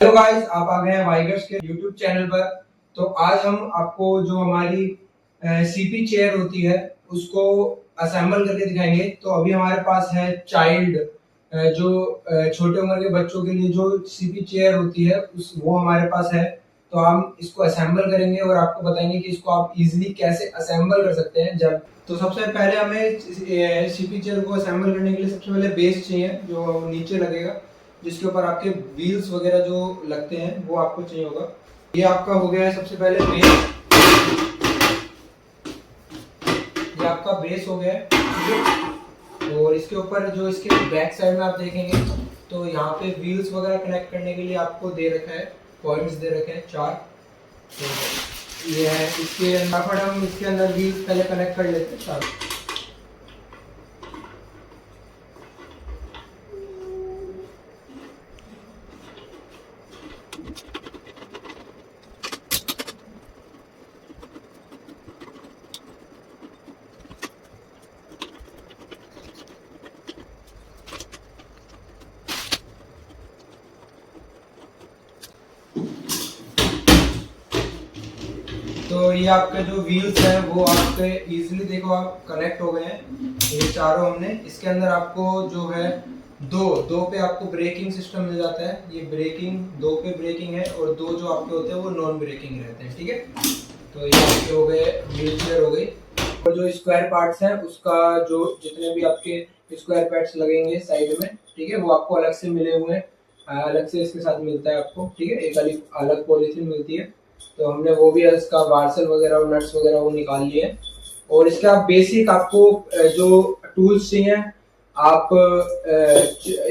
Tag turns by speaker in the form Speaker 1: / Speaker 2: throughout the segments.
Speaker 1: Hello guys, आप आ गए हैं वाइगर्स के यूट्यूब चैनल पर। तो आज हम आपको जो हमारी सीपी चेयर होती है उसको असेंबल करके दिखाएंगे। तो अभी हमारे पास है चाइल्ड, जो छोटे उम्र के बच्चों के लिए जो सीपी चेयर होती है वो हमारे पास है। तो हम इसको असेंबल करेंगे और आपको बताएंगे कि इसको आप इजीली कैसे असेंबल कर सकते हैं। जब तो सबसे पहले हमें सीपी चेयर को असेंबल करने के लिए सबसे पहले बेस चाहिए जो नीचे लगेगा, जिसके ऊपर आपके व्हील्स वगैरह जो लगते हैं वो आपको चाहिए होगा। ये आपका हो गया है सबसे पहले बेस। ये आपका बेस हो गया है, ठीक है। और इसके ऊपर जो इसके बैक साइड में आप देखेंगे तो यहाँ पे व्हील्स वगैरह कनेक्ट करने के लिए आपको दे रखा है, पॉइंट्स दे रखे हैं 4। तो ये है इसके अंदर, हम इसके अंदर व्हील्स पहले कनेक्ट कर लेते हैं 4। तो ये आपके जो व्हील्स हैं वो आपके इजीली देखो आप कनेक्ट हो गए हैं, ये चारों हमने। इसके अंदर आपको जो है दो पे आपको ब्रेकिंग सिस्टम मिल जाता है। ये ब्रेकिंग, 2 पे ब्रेकिंग है और 2 जो आपके होते हैं वो नॉन ब्रेकिंग रहते हैं, ठीक है। तो ये आपके हो गए, व्हील चेयर हो गई। और जो स्क्वायर पार्ट्स हैं उसका जो जितने भी आपके स्क्वायर पार्ट्स लगेंगे साइड में, ठीक है, वो आपको अलग से मिले हुए हैं, अलग से इसके साथ मिलता है आपको, ठीक है। एक अलग पॉलीथीन मिलती है। तो हमने वो भी इसका वार्सल वगैरह और नट्स वगैरह वो निकाल लिए। और इसका बेसिक आपको जो टूल्स चाहिए, आप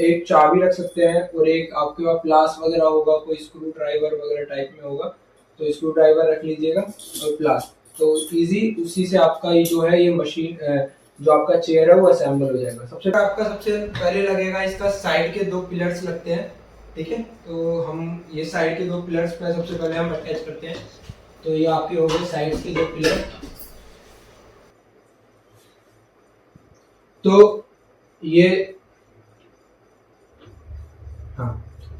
Speaker 1: एक चाबी रख सकते हैं और एक आपके पास प्लास वगैरह होगा, कोई स्क्रू ड्राइवर वगैरह टाइप में होगा तो स्क्रू ड्राइवर रख लीजिएगा और प्लास। तो इजी उसी से आपका ये जो है ये मशीन जो आपका चेयर है वो असेंबल हो जाएगा। सबसे पहले लगेगा इसका साइड के 2 पिलर्स लगते हैं, ठीक है। तो हम ये साइड के 2 पिलर्स पे सबसे पहले हम अटैच करते हैं। तो ये आपके हो गए साइड के 2 पिलर। तो ये हाँ,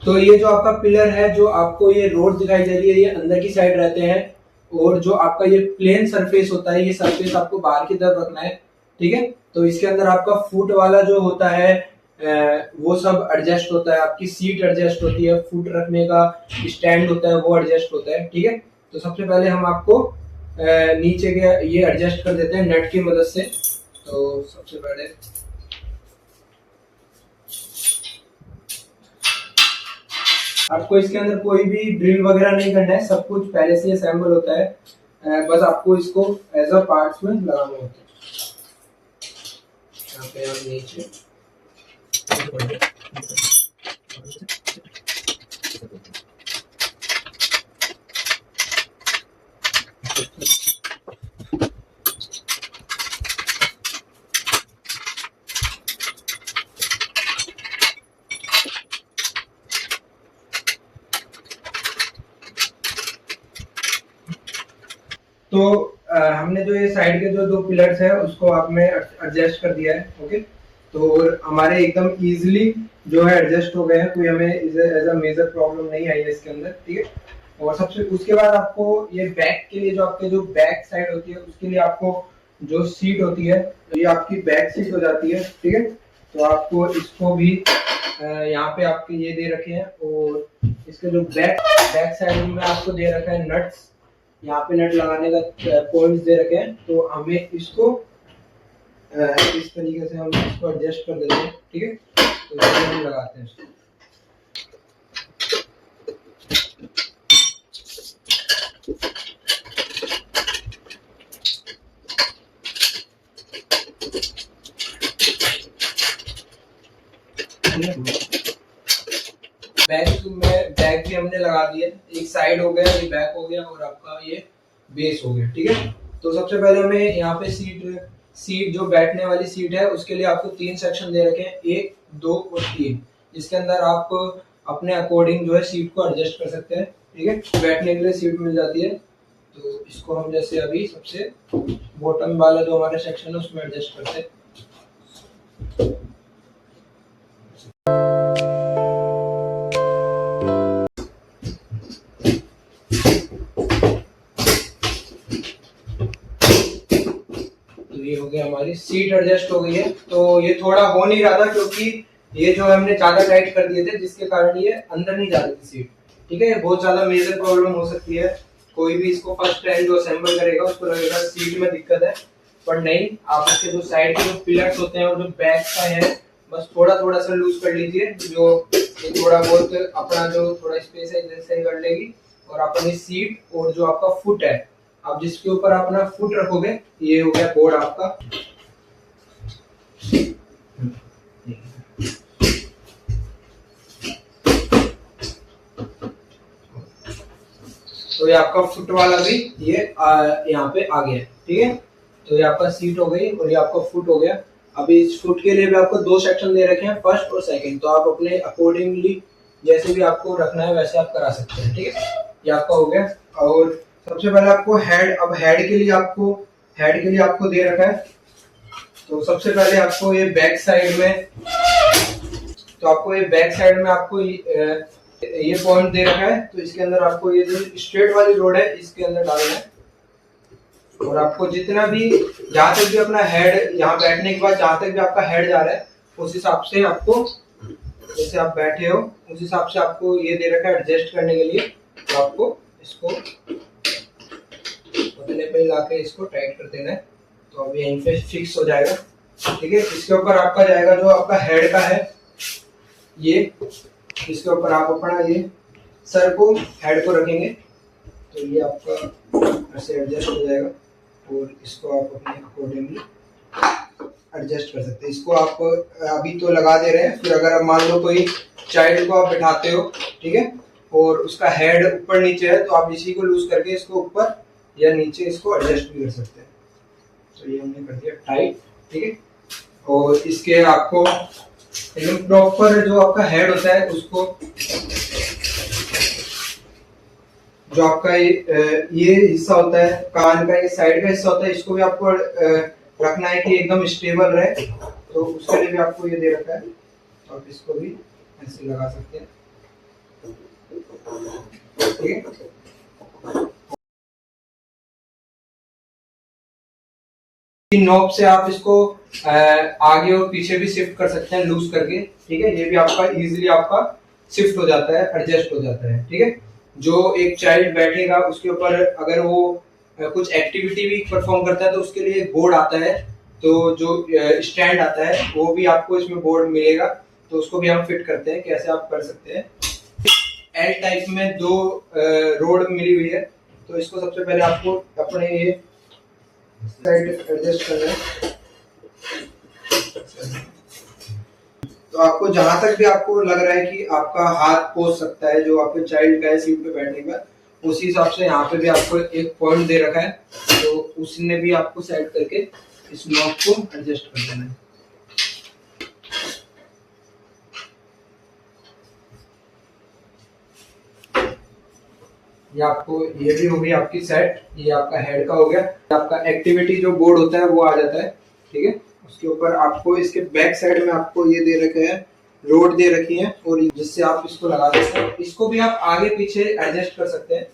Speaker 1: तो ये जो आपका पिलर है, जो आपको ये रोड दिखाई दे रही है, ये अंदर की साइड रहते हैं। और जो आपका ये प्लेन सरफेस होता है, ये सरफेस आपको बाहर की तरफ रखना है, ठीक है। तो इसके अंदर आपका फुट वाला जो होता है वो सब एडजस्ट होता है, आपकी सीट एडजस्ट होती है, फुट रखने का स्टैंड होता है वो एडजस्ट होता है, ठीक है। तो सबसे पहले हम आपको नीचे के ये एडजस्ट कर देते हैं नट की मदद से। तो सबसे पहले आपको इसके अंदर कोई भी ड्रिल वगैरह नहीं करना है, सब कुछ पहले से असेंबल होता है, बस आपको इसको एज अ पार्ट्स में लगाना होता है। यहाँ पे आप नीचे तो हमने जो ये साइड के जो 2 पिलर्स है उसको आपने एडजस्ट कर दिया है, ओके। तो हमारे एकदम इजीली जो है एडजस्ट हो गए हैं, कोई हमें एज अ मेजर प्रॉब्लम नहीं आई है इसके अंदर, ठीक है। और सबसे उसके बाद आपको ये बैक के लिए, जो आपके जो बैक साइड होती है उसके लिए आपको जो सीट होती है, तो ये आपकी बैक सीट हो जाती है, ठीक है। तो आपको इसको भी यहाँ पे आपके ये दे रखे हैं। और इसके जो बैक साइड में आपको दे रखा है नट्स, यहाँ पे नट लगाने का पॉइंट्स दे रखे हैं। तो हमें इसको इस तरीके से हम इसको एडजस्ट कर देते हैं, ठीक है। तो इसको हम लगाते हैं इसको। बैक भी हमने लगा दिया, एक साइड हो गया, ये बैक हो गया और आपका ये बेस हो गया, ठीक है। तो सबसे पहले हमें यहाँ पे सीट जो बैठने वाली सीट है उसके लिए आपको 3 सेक्शन दे रखे हैं, 1, 2 और 3, जिसके अंदर आप अपने अकॉर्डिंग जो है सीट को एडजस्ट कर सकते हैं, ठीक है। बैठने के लिए सीट मिल जाती है। तो इसको हम जैसे अभी सबसे बॉटम वाला जो हमारा सेक्शन है उसमें एडजस्ट करते हैं। गया, हमारी सीट एडजस्ट हो गई है। तो ये थोड़ा हो नहीं रहा था क्योंकि ये जो हमने ज्यादा टाइट कर दिए थे, जिसके कारण ये अंदर नहीं जा रही थी सीट। ठीक है, ये बहुत ज्यादा मेजर प्रॉब्लम हो सकती है। कोई भी इसको फर्स्ट टाइम जो असेंबल करेगा उसको लगेगा सीट में दिक्कत है, पर नहीं। आप इसके जो साइड के जो पिलर्स होते हैं और जो बैक का है, बस थोड़ा थोड़ा सा लूज कर लीजिए, जो ये थोड़ा बहुत अपना जो थोड़ा स्पेस है इधर से कर लेगी। और अपनी सीट और जो आपका फुट है, आप जिसके ऊपर अपना फुट रखोगे, ये हो गया बोर्ड आपका। तो ये आपका फुट वाला भी ये यहाँ पे आ गया है। ठीक है, तो ये आपका सीट हो गई और ये आपका फुट हो गया। अभी इस फुट के लिए भी आपको दो सेक्शन दे रखे हैं, फर्स्ट और सेकंड। तो आप अपने अकॉर्डिंगली जैसे भी आपको रखना है वैसे आप करा सकते हैं। ठीक है, ये आपका हो गया। और सबसे पहले आपको हेड, अब हेड के लिए आपको दे रखा है। तो सबसे पहले आपको ये बैक साइड में, आपको ये पॉइंट दे रखा है। तो इसके अंदर आपको ये जो स्ट्रेट वाली रोड है इसके अंदर डालना है। और आपको जितना भी जहां तक भी अपना हेड, यहाँ बैठने के बाद जहां तक भी आपका हेड जा रहा है, उस हिसाब से आपको, जैसे आप बैठे हो उस हिसाब से आपको ये दे रखा है एडजस्ट करने के लिए। तो आपको इसको उतने पे लाके इसको टाइट कर देना है। तो अब यहीं पे फिक्स हो जाएगा। ठीक है, इसके ऊपर आपका जाएगा जो आपका हेड का है, ये इसके ऊपर आप अपना ये सर को, हेड को रखेंगे। तो ये आपका ऐसे एडजस्ट हो जाएगा और इसको आप अपने अकॉर्डिंगली एडजस्ट कर सकते हैं। इसको आप अभी तो लगा दे रहे हैं, फिर अगर आप मान लो कोई चाइल्ड को आप बिठाते हो, ठीक है, और उसका हेड ऊपर नीचे है, तो आप इसी को लूज करके इसको ऊपर या नीचे इसको एडजस्ट भी कर सकते हैं। तो ये हमने कर दिया टाइट। ठीक है, और इसके आपको एकदम प्रॉपर जो आपका हेड होता है उसको, जो आपका ये हिस्सा होता है कान का, ये साइड का हिस्सा होता है, इसको भी आपको रखना है कि एकदम स्टेबल रहे। तो उसके लिए भी आपको ये दे रखा है। तो आप इसको भी ऐसे लगा सकते हैं। ठीक है, नॉब से आप इसको आगे और पीछे भी शिफ्ट कर सकते हैं लूज करके। ठीक है, ये भी आपका इजीली आपका शिफ्ट हो जाता है, एडजस्ट हो जाता है। ठीक है, जो एक चाइल्ड बैठेगा उसके ऊपर अगर वो कुछ एक्टिविटी भी परफॉर्म करता है तो उसके लिए एक बोर्ड आता है। तो जो स्टैंड आता है वो भी आपको इसमें बोर्ड मिलेगा। तो उसको भी हम फिट करते हैं, कैसे आप कर सकते हैं। एल टाइप में दो रोड मिली हुई है। तो इसको सबसे पहले आपको अपने ये साइड एडजस्ट करना है। तो आपको जहां तक भी आपको लग रहा है कि आपका हाथ पहुंच सकता है, जो आपके चाइल्ड का है सीट पे बैठने का, उसी हिसाब से यहाँ पे भी आपको एक पॉइंट दे रखा है। तो उसने भी आपको सेट करके इस नॉब को एडजस्ट कर देना है। ये आपको, ये भी हो गई आपकी सेट। ये आपका हेड का हो गया। आपका एक्टिविटी जो बोर्ड होता है वो आ जाता है। ठीक है, उसके ऊपर आपको इसके बैक साइड में आपको ये दे रखे हैं, रोड दे रखी है, और जिससे आप इसको लगा सकते हैं। इसको भी आप आगे पीछे एडजस्ट कर सकते हैं।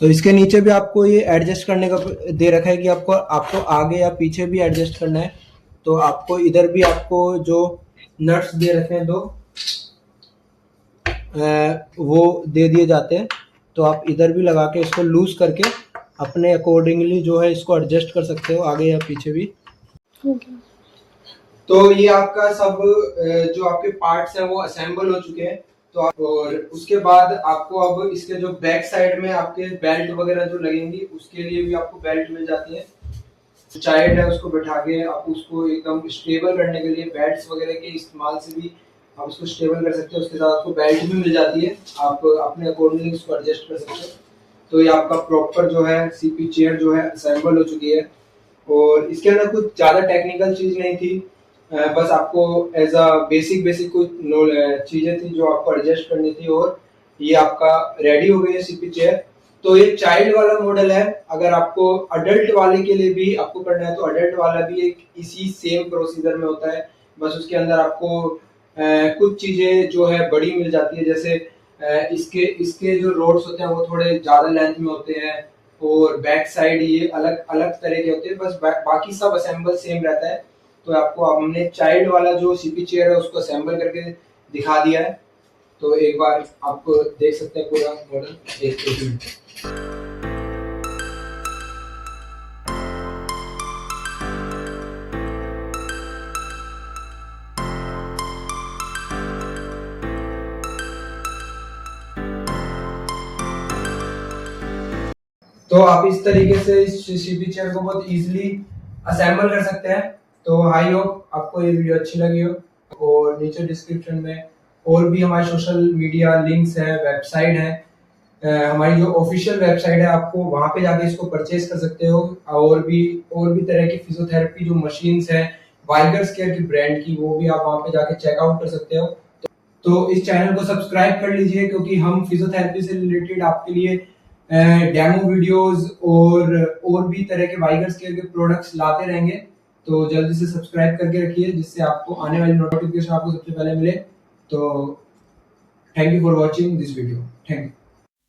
Speaker 1: तो इसके नीचे भी आपको ये एडजस्ट करने का दे रखा है कि आपको आगे या पीछे भी एडजस्ट करना है। तो आपको इधर भी आपको जो नट्स दे रखे हैं दो, वो दे दिए जाते हैं। तो आप इधर भी लगा के इसको लूज करके अपने अकॉर्डिंगली जो है इसको एडजस्ट कर सकते हो, आगे या पीछे भी। तो ये आपका सब जो आपके पार्ट्स हैं वो असेंबल हो चुके हैं। तो और उसके बाद आपको अब इसके जो बैक साइड में आपके बेल्ट वगैरह जो लगेंगी, उसके लिए भी आपको बेल्ट मिल जाती है। चाइल्ड है उसको बैठा के आप उसको एकदम स्टेबल करने के लिए बेल्ट्स वगैरह के इस्तेमाल से भी आप उसको स्टेबल कर सकते हो। उसके साथ आपको बेल्ट भी मिल जाती है, आप अपने अकॉर्डिंगली उसको एडजस्ट कर सकते हो। तो ये आपका प्रॉपर जो है सीपी चेयर जो है असेंबल हो चुकी है। और इसके अंदर कुछ ज़्यादा टेक्निकल चीज़ नहीं थी, बस आपको एज अ बेसिक कुछ चीज़ें थी जो आपको एडजस्ट करनी थी। और ये आपका रेडी हो गई है सीपी चेयर। तो ये चाइल्ड वाला मॉडल है। अगर आपको अडल्ट वाले के लिए भी आपको करना है तो अडल्ट वाला भी एक इसी सेम प्रोसीजर में होता है। बस उसके अंदर आपको कुछ चीज़ें जो है बड़ी मिल जाती है, जैसे इसके जो रोड्स होते हैं वो थोड़े ज़्यादा लेंथ में होते हैं। और बैक साइड ये अलग अलग तरह के होते हैं, बस बाकी सब असेंबल सेम रहता है। तो आपको हमने चाइल्ड वाला जो सीपी चेयर है उसको असेंबल करके दिखा दिया है। तो एक बार आप देख सकते हैं पूरा मॉडल एक मिनट। तो आप इस तरीके से इस सीपी चेयर को बहुत इजीली असेंबल कर सकते हैं। तो आई होप आपको ये वीडियो अच्छी लगी हो, और नीचे डिस्क्रिप्शन में और भी हमारे सोशल मीडिया लिंक्स है, वेबसाइट है, हमारी जो ऑफिशियल वेबसाइट है, आपको वहां पे जाके इसको परचेज कर सकते हो। और भी तरह की फिजियोथेरेपी जो मशीन्स है वाइगर्स केयर की ब्रांड की, वो भी आप वहां पे जाके चेकआउट कर सकते हो। तो इस चैनल को सब्सक्राइब कर लीजिए, क्योंकि हम फिजियोथेरेपी से रिलेटेड आपके लिए डेमो वीडियोस और भी तरह के वाइगर्स केयर के प्रोडक्ट्स लाते रहेंगे। तो जल्दी से सब्सक्राइब करके रखिए, जिससे आपको आने वाली नोटिफिकेशन आपको सबसे पहले मिले। तो thank you for watching this video. Thank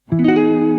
Speaker 1: you.